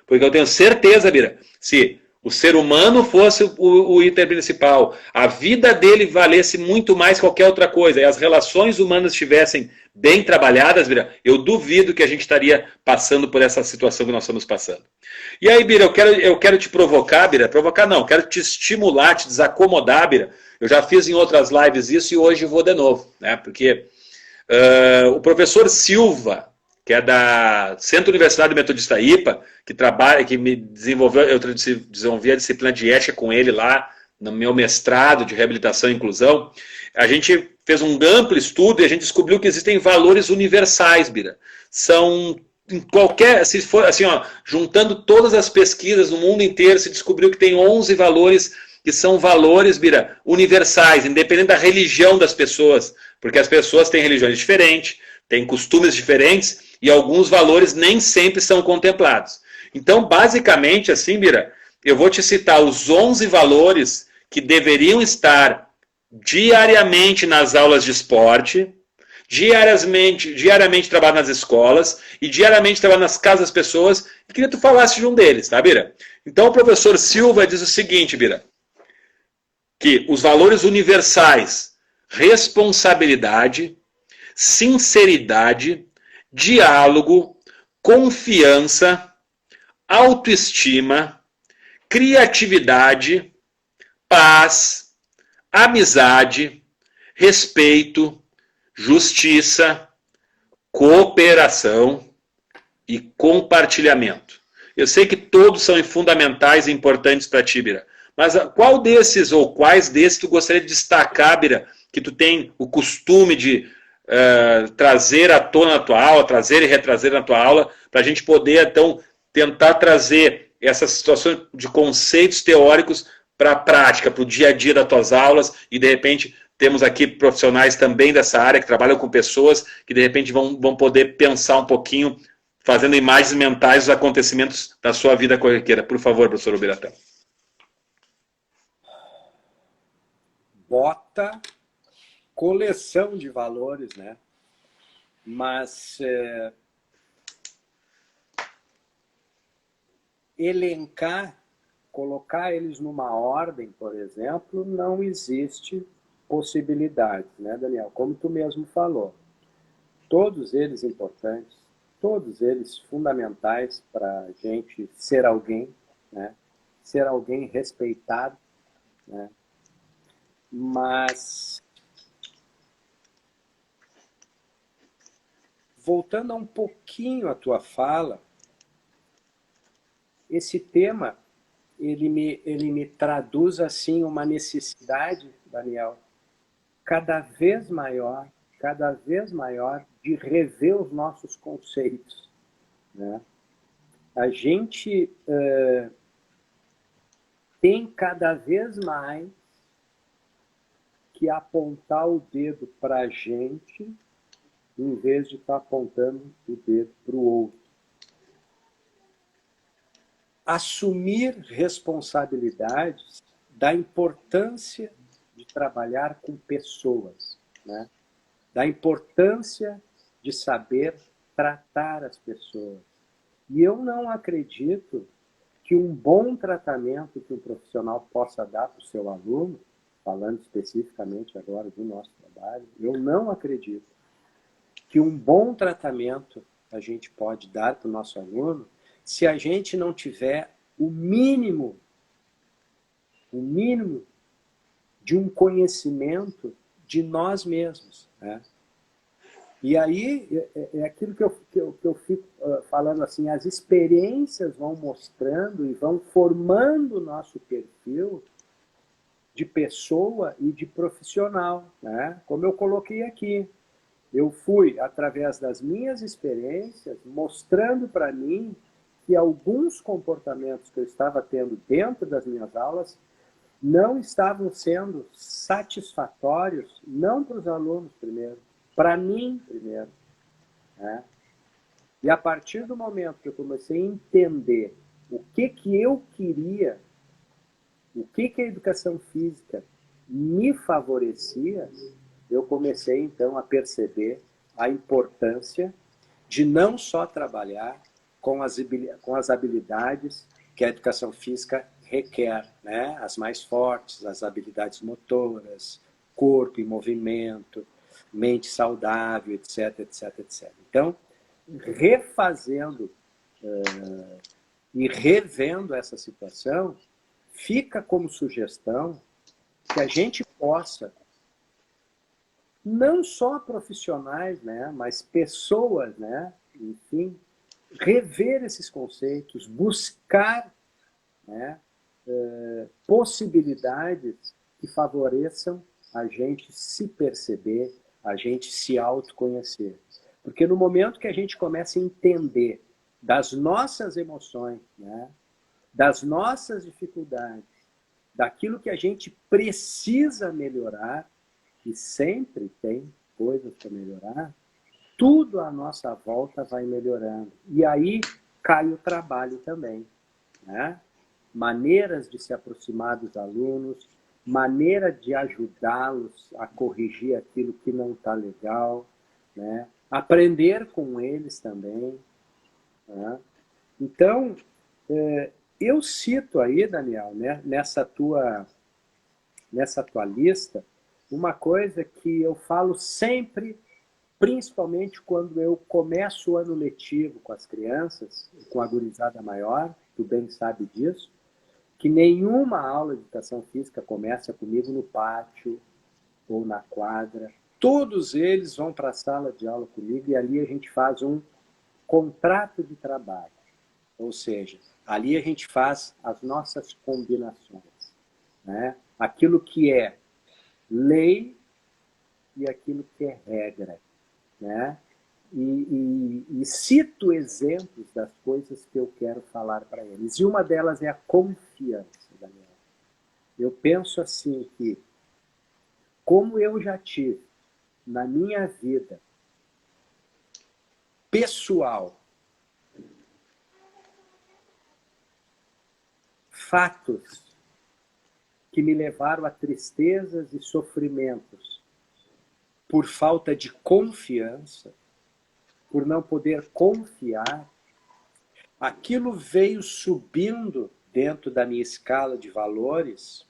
Porque eu tenho certeza, Bira, se o ser humano fosse o item principal, a vida dele valesse muito mais que qualquer outra coisa, e as relações humanas estivessem bem trabalhadas, Bira, eu duvido que a gente estaria passando por essa situação que nós estamos passando. E aí, Bira, eu quero te provocar, Bira, provocar não, quero te estimular, te desacomodar, Bira. Eu já fiz em outras lives isso e hoje vou de novo, né? Porque o professor Silva, que é da Centro Universidade Metodista IPA, que me desenvolveu, eu desenvolvi a disciplina de ética com ele lá no meu mestrado de reabilitação e inclusão. A gente fez um amplo estudo e a gente descobriu que existem valores universais, Bira. São em qualquer, se for assim, ó, juntando todas as pesquisas no mundo inteiro, se descobriu que tem 11 valores que são valores, Bira, universais, independente da religião das pessoas, porque as pessoas têm religiões diferentes, têm costumes diferentes e alguns valores nem sempre são contemplados. Então, basicamente, assim, Bira, eu vou te citar os 11 valores que deveriam estar diariamente nas aulas de esporte, diariamente trabalhar nas escolas e diariamente trabalhar nas casas das pessoas. E queria que tu falasse de um deles, tá, Bira? Então, o professor Silva diz o seguinte, Bira, que os valores universais, responsabilidade, sinceridade, diálogo, confiança, autoestima, criatividade, paz, amizade, respeito, justiça, cooperação e compartilhamento. Eu sei que todos são fundamentais e importantes para ti, Bira. Mas qual desses ou quais desses tu gostaria de destacar, Bira, que tu tem o costume de trazer à tona na tua aula, trazer e retrazer na tua aula, para a gente poder, então, tentar trazer essas situações de conceitos teóricos para a prática, para o dia a dia das tuas aulas e, de repente, temos aqui profissionais também dessa área que trabalham com pessoas que, de repente, vão poder pensar um pouquinho, fazendo imagens mentais dos acontecimentos da sua vida corriqueira. Por favor, professor Ubiratã. Bota coleção de valores, né? Mas elencar, colocar eles numa ordem, por exemplo, não existe possibilidade, né, Daniel? Como tu mesmo falou. Todos eles importantes, todos eles fundamentais para a gente ser alguém, né? Ser alguém respeitado, né? Mas, voltando a um pouquinho à tua fala, esse tema ele me traduz assim uma necessidade, Daniel, cada vez maior de rever os nossos conceitos, né? A gente tem cada vez mais que apontar o dedo para a gente em vez de estar apontando o dedo para o outro. Assumir responsabilidades da importância de trabalhar com pessoas, né? Da importância de saber tratar as pessoas. E eu não acredito que um bom tratamento que um profissional possa dar para o seu aluno, falando especificamente agora do nosso trabalho, eu não acredito que um bom tratamento a gente pode dar para o nosso aluno se a gente não tiver o mínimo de um conhecimento de nós mesmos, né? E aí é aquilo que eu fico falando assim, as experiências vão mostrando e vão formando o nosso perfil de pessoa e de profissional, né? Como eu coloquei aqui, eu fui, através das minhas experiências, mostrando para mim que alguns comportamentos que eu estava tendo dentro das minhas aulas não estavam sendo satisfatórios, não para os alunos primeiro, para mim primeiro, né? E a partir do momento que eu comecei a entender o que eu queria, o que a educação física me favorecia, eu comecei então a perceber a importância de não só trabalhar com as habilidades que a educação física requer, né? As mais fortes, as habilidades motoras, corpo em movimento, mente saudável, etc, etc, etc. Então, refazendo e revendo essa situação, fica como sugestão que a gente possa, não só profissionais, né, mas pessoas, né, enfim, rever esses conceitos, buscar, né, possibilidades que favoreçam a gente se perceber, a gente se autoconhecer. Porque no momento que a gente começa a entender das nossas emoções, né, das nossas dificuldades, daquilo que a gente precisa melhorar, e sempre tem coisas para melhorar, tudo à nossa volta vai melhorando. E aí cai o trabalho também, né? Maneiras de se aproximar dos alunos, maneira de ajudá-los a corrigir aquilo que não está legal, né? Aprender com eles também, né? Então, eu cito aí, Daniel, né, nessa tua lista, uma coisa que eu falo sempre, principalmente quando eu começo o ano letivo com as crianças, com a gurizada maior, tu bem sabe disso, que nenhuma aula de educação física começa comigo no pátio ou na quadra. Todos eles vão para a sala de aula comigo e ali a gente faz um contrato de trabalho. Ou seja, ali a gente faz as nossas combinações, né? Aquilo que é lei e aquilo que é regra, né? E cito exemplos das coisas que eu quero falar para eles. E uma delas é a confiança, Daniel. Eu penso assim que, como eu já tive na minha vida pessoal fatos que me levaram a tristezas e sofrimentos por falta de confiança, por não poder confiar, aquilo veio subindo dentro da minha escala de valores,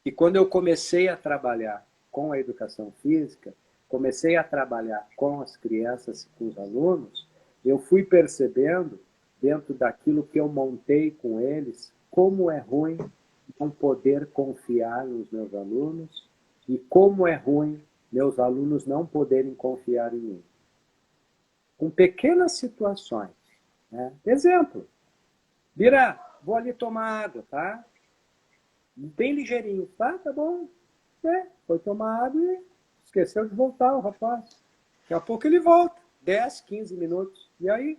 e quando eu comecei a trabalhar com a educação física, comecei a trabalhar com as crianças, com os alunos, eu fui percebendo, dentro daquilo que eu montei com eles, como é ruim não poder confiar nos meus alunos e como é ruim meus alunos não poderem confiar em mim. Com pequenas situações, né? Exemplo, Bira, vou ali tomar água, tá? Bem ligeirinho, tá? Tá bom. Foi tomar água e esqueceu de voltar o rapaz. Daqui a pouco ele volta, 10, 15 minutos. E aí,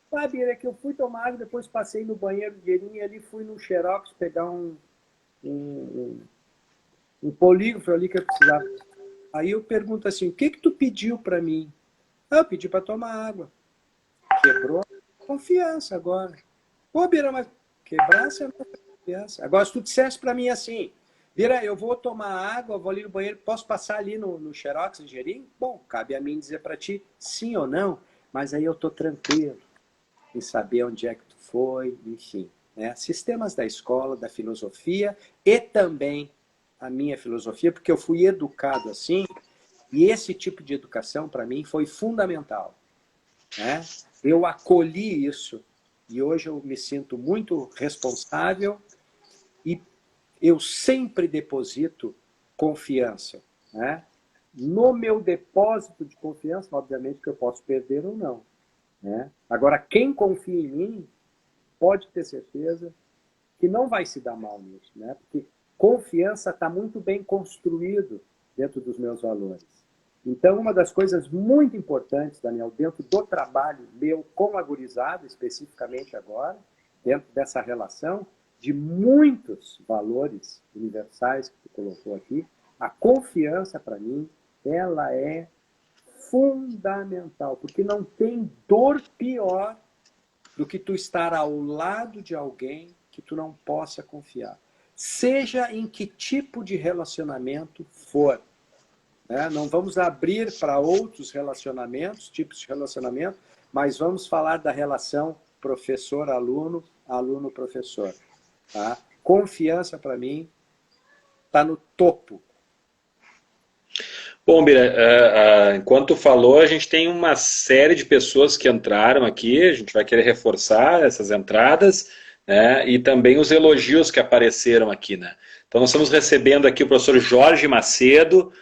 sabe, é que eu fui tomar água, depois passei no banheiro ligeirinho e ali fui no Xerox pegar um polígrafo ali que eu precisava. Aí eu pergunto assim, o que tu pediu para mim? Ah, eu pedi para tomar água. Quebrou a confiança agora. Pô, Bira, mas quebrasse a confiança. Agora, se tu dissesse para mim assim, Bira, eu vou tomar água, vou ali no banheiro, posso passar ali no Xerox ligeirinho? Bom, cabe a mim dizer para ti sim ou não, mas aí eu tô tranquilo em saber onde é que tu foi, enfim. Né? Sistemas da escola, da filosofia e também a minha filosofia, porque eu fui educado assim, e esse tipo de educação para mim foi fundamental. Né? Eu acolhi isso e hoje eu me sinto muito responsável e eu sempre deposito confiança. Né? No meu depósito de confiança, obviamente que eu posso perder ou não. Né? Agora, quem confia em mim pode ter certeza que não vai se dar mal nisso. Né? Porque confiança está muito bem construído dentro dos meus valores. Então, uma das coisas muito importantes, Daniel, dentro do trabalho meu com a gurizada, especificamente agora, dentro dessa relação de muitos valores universais que tu colocou aqui, a confiança, para mim, ela é fundamental, porque não tem dor pior do que tu estar ao lado de alguém que tu não possa confiar. Seja em que tipo de relacionamento for. Né? Não vamos abrir para outros relacionamentos, tipos de relacionamento, mas vamos falar da relação professor-aluno, aluno-professor. Tá? Confiança, para mim, está no topo. Bom, Bira, enquanto falou, a gente tem uma série de pessoas que entraram aqui, a gente vai querer reforçar essas entradas, né, e também os elogios que apareceram aqui. Né? Então nós estamos recebendo aqui o professor Jorge Macedo,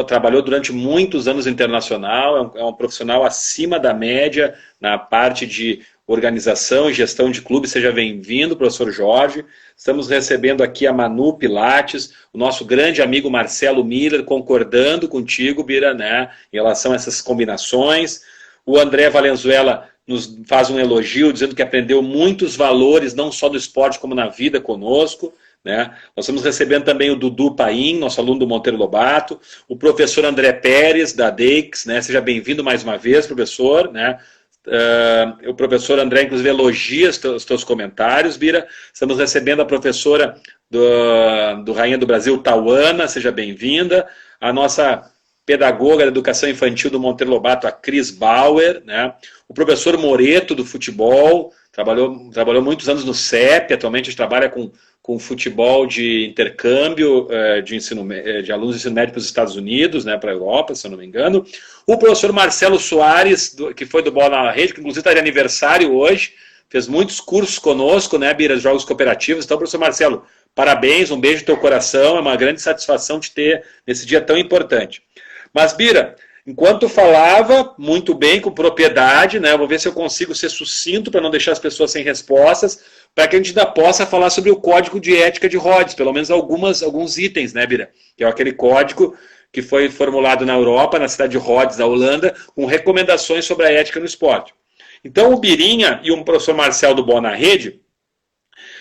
trabalhou durante muitos anos no internacional, é um profissional acima da média na parte de organização e gestão de clubes. Seja bem-vindo, professor Jorge. Estamos recebendo aqui a Manu Pilates, o nosso grande amigo Marcelo Miller, concordando contigo, Bira, né, em relação a essas combinações. O André Valenzuela nos faz um elogio, dizendo que aprendeu muitos valores, não só do esporte, como na vida conosco. Né? Nós estamos recebendo também o Dudu Paim, nosso aluno do Monteiro Lobato, o professor André Pérez, da DEIX, né? Seja bem-vindo mais uma vez, professor. Né? O professor André, inclusive, elogia os teus comentários, Bira. Estamos recebendo a professora do Rainha do Brasil, Tauana, seja bem-vinda. A nossa pedagoga da educação infantil do Monteiro Lobato, a Cris Bauer. Né? O professor Moreto, do futebol, trabalhou muitos anos no CEP, atualmente a gente trabalha com futebol de intercâmbio de alunos de ensino médio para os Estados Unidos, né, para a Europa, se eu não me engano. O professor Marcelo Soares, que foi do Bola na Rede, que inclusive está de aniversário hoje, fez muitos cursos conosco, né, Bira, jogos cooperativos. Então, professor Marcelo, parabéns, um beijo no teu coração, é uma grande satisfação te ter nesse dia tão importante. Mas, Bira, enquanto falava, muito bem, com propriedade, né, eu vou ver se eu consigo ser sucinto para não deixar as pessoas sem respostas, para que a gente ainda possa falar sobre o código de ética de Rhodes, pelo menos alguns itens, né, Bira? Que é aquele código que foi formulado na Europa, na cidade de Rhodes, na Holanda, com recomendações sobre a ética no esporte. Então, o Birinha e o professor Marcelo do Bola na Rede,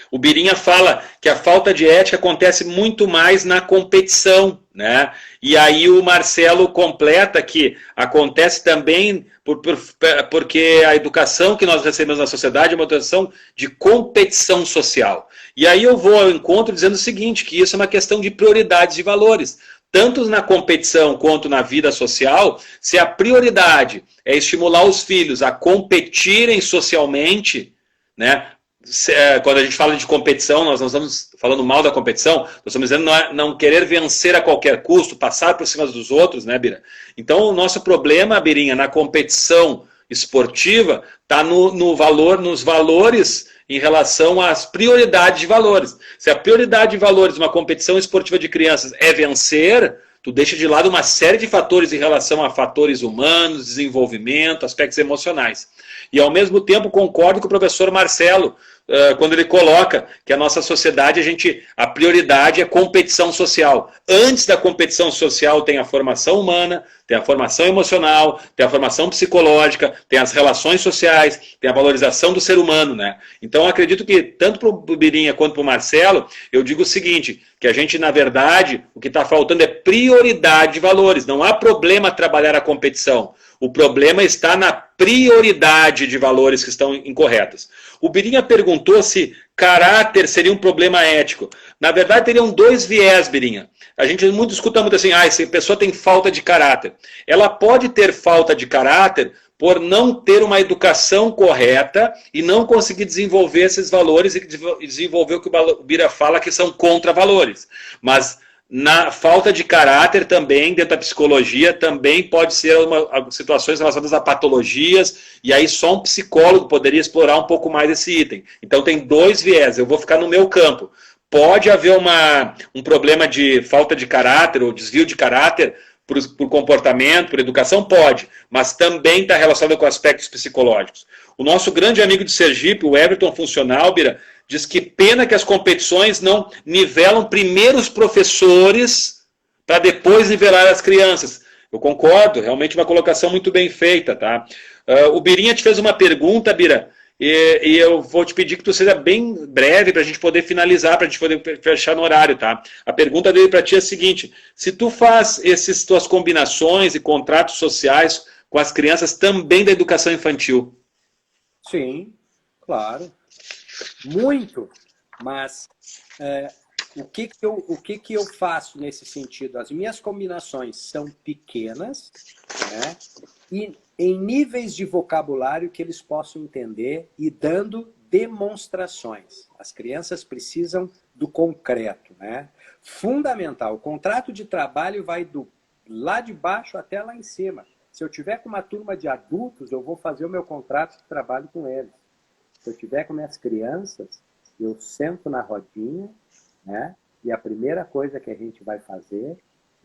o Birinha fala que a falta de ética acontece muito mais na competição, né? E aí o Marcelo completa que acontece também porque a educação que nós recebemos na sociedade é uma educação de competição social. E aí eu vou ao encontro dizendo o seguinte, que isso é uma questão de prioridades e valores. Tanto na competição quanto na vida social, se a prioridade é estimular os filhos a competirem socialmente, né? Quando a gente fala de competição, nós não estamos falando mal da competição, nós estamos dizendo não querer vencer a qualquer custo, passar por cima dos outros, né, Bira? Então, o nosso problema, Birinha, na competição esportiva, está nos valores em relação às prioridades de valores. Se a prioridade de valores de uma competição esportiva de crianças é vencer, Tu deixa de lado uma série de fatores em relação a fatores humanos, desenvolvimento, aspectos emocionais. E, ao mesmo tempo, concordo com o professor Marcelo, quando ele coloca que a nossa sociedade, a prioridade é competição social. Antes da competição social tem a formação humana, tem a formação emocional, tem a formação psicológica, tem as relações sociais, tem a valorização do ser humano, né? Então, acredito que, tanto para o Birinha quanto para o Marcelo, eu digo o seguinte, que a gente, na verdade, o que está faltando é prioridade de valores. Não há problema trabalhar a competição. O problema está na prioridade de valores que estão incorretas. O Birinha perguntou se caráter seria um problema ético. Na verdade, teriam dois viés, Birinha. A gente escuta muito assim, essa pessoa tem falta de caráter. Ela pode ter falta de caráter por não ter uma educação correta e não conseguir desenvolver esses valores e desenvolver o que o Bira fala que são contra-valores. Mas na falta de caráter também, dentro da psicologia, também pode ser situações relacionadas a patologias, e aí só um psicólogo poderia explorar um pouco mais esse item. Então tem dois viés, eu vou ficar no meu campo. Pode haver um problema de falta de caráter ou desvio de caráter por comportamento, por educação? Pode, mas também está relacionado com aspectos psicológicos. O nosso grande amigo de Sergipe, o Everton Funcional, Bira, diz que pena que as competições não nivelam primeiro os professores para depois nivelar as crianças. Eu concordo, realmente uma colocação muito bem feita, tá? O Birinha te fez uma pergunta, Bira, e eu vou te pedir que tu seja bem breve para a gente poder finalizar, para a gente poder fechar no horário, tá? A pergunta dele para ti é a seguinte, se tu faz essas tuas combinações e contratos sociais com as crianças também da educação infantil? Sim, claro. Muito, mas o que eu faço nesse sentido? As minhas combinações são pequenas, né? E em níveis de vocabulário que eles possam entender e dando demonstrações. As crianças precisam do concreto, né? Fundamental, o contrato de trabalho vai do lá de baixo até lá em cima. Se eu tiver com uma turma de adultos, eu vou fazer o meu contrato de trabalho com eles. Se eu tiver com minhas crianças, eu sento na rodinha, né? E a primeira coisa que a gente vai fazer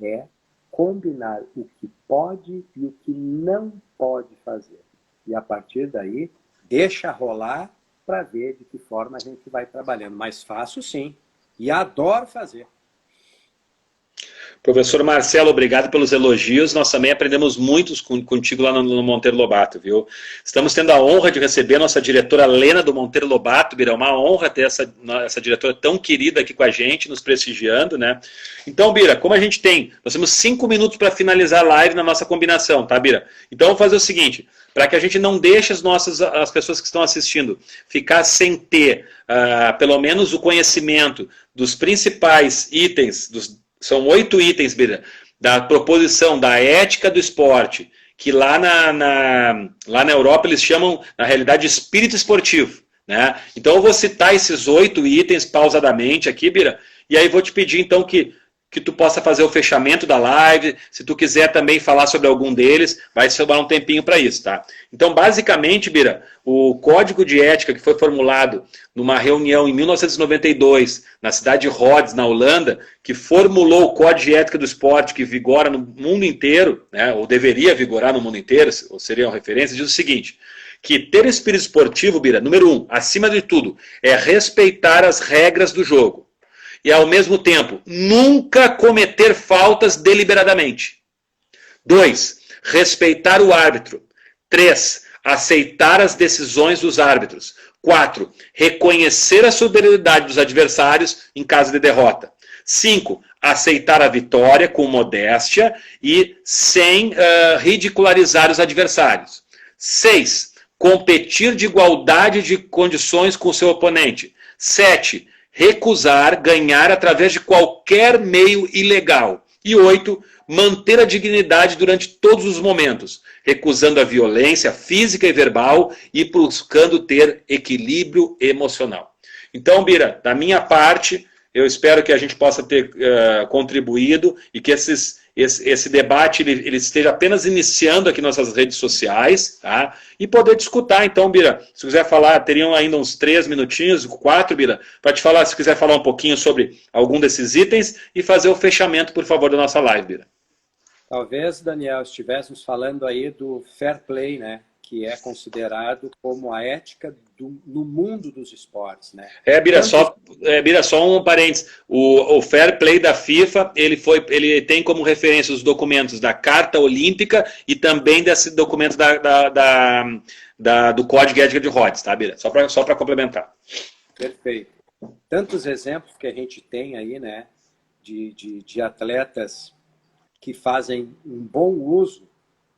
é combinar o que pode e o que não pode fazer. E a partir daí, deixa rolar para ver de que forma a gente vai trabalhando. Mas faço sim. E adoro fazer. Professor Marcelo, obrigado pelos elogios. Nós também aprendemos muitos contigo lá no Monteiro Lobato, viu? Estamos tendo a honra de receber a nossa diretora Lena do Monteiro Lobato, Bira. É uma honra ter essa diretora tão querida aqui com a gente, nos prestigiando, né? Então, Bira, como nós temos 5 minutos para finalizar a live na nossa combinação, tá, Bira? Então, vamos fazer o seguinte, para que a gente não deixe as pessoas que estão assistindo ficar sem ter, pelo menos, o conhecimento dos principais itens, são 8 itens, Bira, da proposição da ética do esporte, que lá na Europa eles chamam, na realidade, de espírito esportivo, né? Então eu vou citar esses 8 itens pausadamente aqui, Bira, e aí vou te pedir então que tu possa fazer o fechamento da live, se tu quiser também falar sobre algum deles, vai sobrar um tempinho para isso, tá? Então, basicamente, Bira, o código de ética que foi formulado numa reunião em 1992, na cidade de Rhodes, na Holanda, que formulou o código de ética do esporte que vigora no mundo inteiro, né, ou deveria vigorar no mundo inteiro, ou seria uma referência, diz o seguinte, que ter espírito esportivo, Bira, número 1, acima de tudo, é respeitar as regras do jogo. E, ao mesmo tempo, nunca cometer faltas deliberadamente. 2, respeitar o árbitro. 3, aceitar as decisões dos árbitros. 4, reconhecer a superioridade dos adversários em caso de derrota. 5, aceitar a vitória com modéstia e sem ridicularizar os adversários. 6, competir de igualdade de condições com o seu oponente. 7, recusar ganhar através de qualquer meio ilegal. E 8, manter a dignidade durante todos os momentos, recusando a violência física e verbal e buscando ter equilíbrio emocional. Então, Bira, da minha parte, eu espero que a gente possa ter contribuído e que esses esse debate ele esteja apenas iniciando aqui nossas redes sociais, tá? E poder discutir. Então, Bira, se quiser falar, teriam ainda uns 3 minutinhos, 4, Bira, para te falar, se quiser falar um pouquinho sobre algum desses itens e fazer o fechamento, por favor, da nossa live, Bira. Talvez, Daniel, estivéssemos falando aí do fair play, né? Que é considerado como a ética no mundo dos esportes, né? Bira, só um parênteses. O fair play da FIFA, ele tem como referência os documentos da Carta Olímpica e também desse documento do Código Ética de Rhodes, tá, Bira? Só para complementar. Perfeito. Tantos exemplos que a gente tem aí, né? De atletas que fazem um bom uso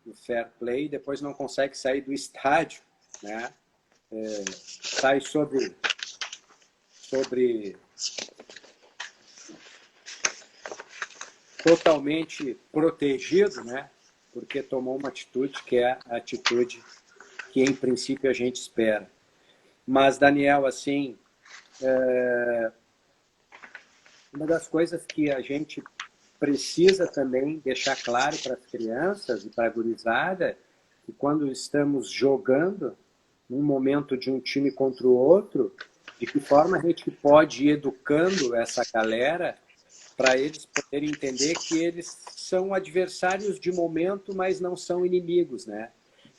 do fair play e depois não consegue sair do estádio, né? Sai sobre totalmente protegido, né? Porque tomou uma atitude que é a atitude que em princípio a gente espera. Mas, Daniel, assim, uma das coisas que a gente precisa também deixar claro para as crianças e para a gurizada que quando estamos jogando num momento de um time contra o outro, de que forma a gente pode ir educando essa galera para eles poderem entender que eles são adversários de momento, mas não são inimigos, né?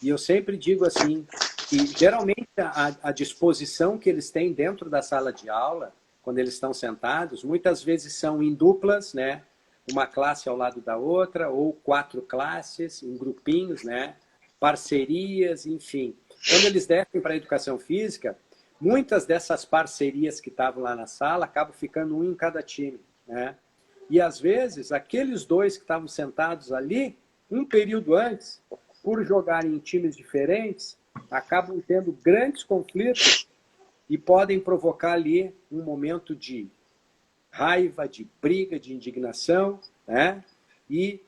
E eu sempre digo assim, que geralmente a disposição que eles têm dentro da sala de aula, quando eles estão sentados, muitas vezes são em duplas, né? Uma classe ao lado da outra, ou 4 classes, em grupinhos, né? Parcerias, enfim. Quando eles descem para a educação física, muitas dessas parcerias que estavam lá na sala acabam ficando um em cada time, né? E às vezes, aqueles 2 que estavam sentados ali, um período antes, por jogarem em times diferentes, acabam tendo grandes conflitos e podem provocar ali um momento de raiva, de briga, de indignação, né? E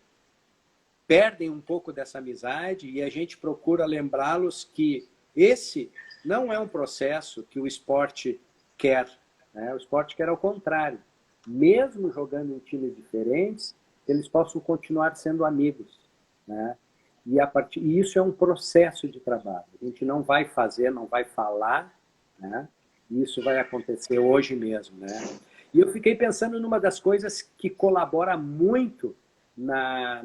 perdem um pouco dessa amizade e a gente procura lembrá-los que esse não é um processo que o esporte quer, né? O esporte quer ao contrário. Mesmo jogando em times diferentes, eles possam continuar sendo amigos, né? E isso é um processo de trabalho. A gente não vai fazer, não vai falar, né? Isso vai acontecer hoje mesmo, né? E eu fiquei pensando numa das coisas que colabora muito na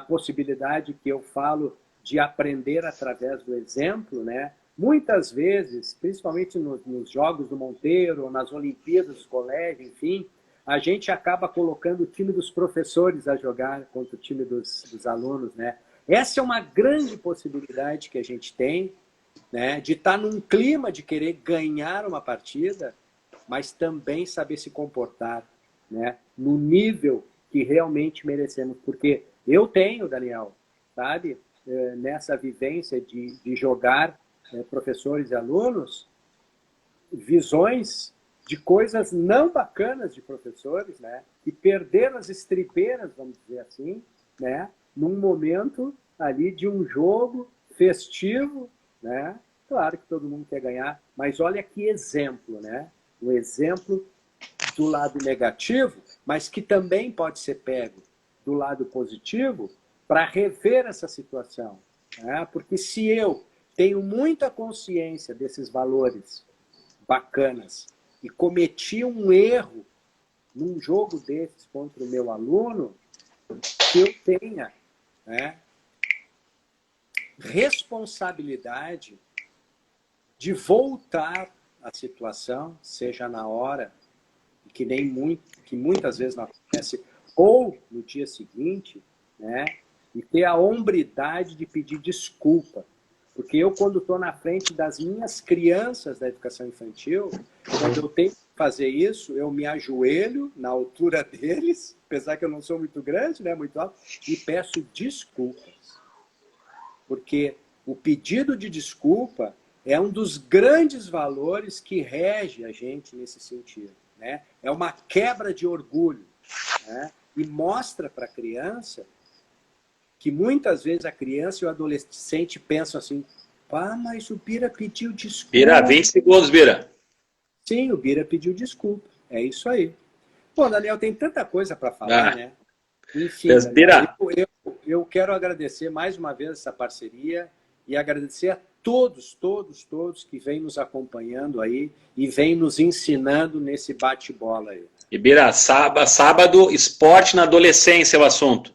possibilidade que eu falo de aprender através do exemplo, né? Muitas vezes, principalmente nos Jogos do Monteiro, ou nas Olimpíadas do colégio, enfim, a gente acaba colocando o time dos professores a jogar contra o time dos alunos, né? Essa é uma grande possibilidade que a gente tem, né? De estar num clima de querer ganhar uma partida, mas também saber se comportar, né? No nível que realmente merecemos. Porque eu tenho, Daniel, sabe, nessa vivência de jogar professores e alunos, visões de coisas não bacanas de professores, né? Que perderam as estribeiras, vamos dizer assim, né? Num momento ali de um jogo festivo, né? Claro que todo mundo quer ganhar, mas olha que exemplo, né? Um exemplo do lado negativo, mas que também pode ser pego do lado positivo para rever essa situação, né? Porque se eu tenho muita consciência desses valores bacanas e cometi um erro num jogo desses contra o meu aluno, que eu tenha, né, responsabilidade de voltar à situação, seja na hora, que muitas vezes não acontece, ou no dia seguinte, né, e ter a hombridade de pedir desculpa. Porque eu, quando estou na frente das minhas crianças da educação infantil, quando eu tenho que fazer isso, eu me ajoelho na altura deles, apesar que eu não sou muito grande, né, muito alto, e peço desculpas. Porque o pedido de desculpa é um dos grandes valores que rege a gente nesse sentido, né? É uma quebra de orgulho, né? E mostra para a criança que muitas vezes a criança e o adolescente pensam assim, mas o Bira pediu desculpa. Bira, 20 segundos, Bira. Sim, o Bira pediu desculpa. É isso aí. Bom, Daniel, tem tanta coisa para falar, né? Enfim, Bira, eu quero agradecer mais uma vez essa parceria e agradecer a todos que vêm nos acompanhando aí e vêm nos ensinando nesse bate-bola aí. Bira, sábado, esporte na adolescência é o assunto.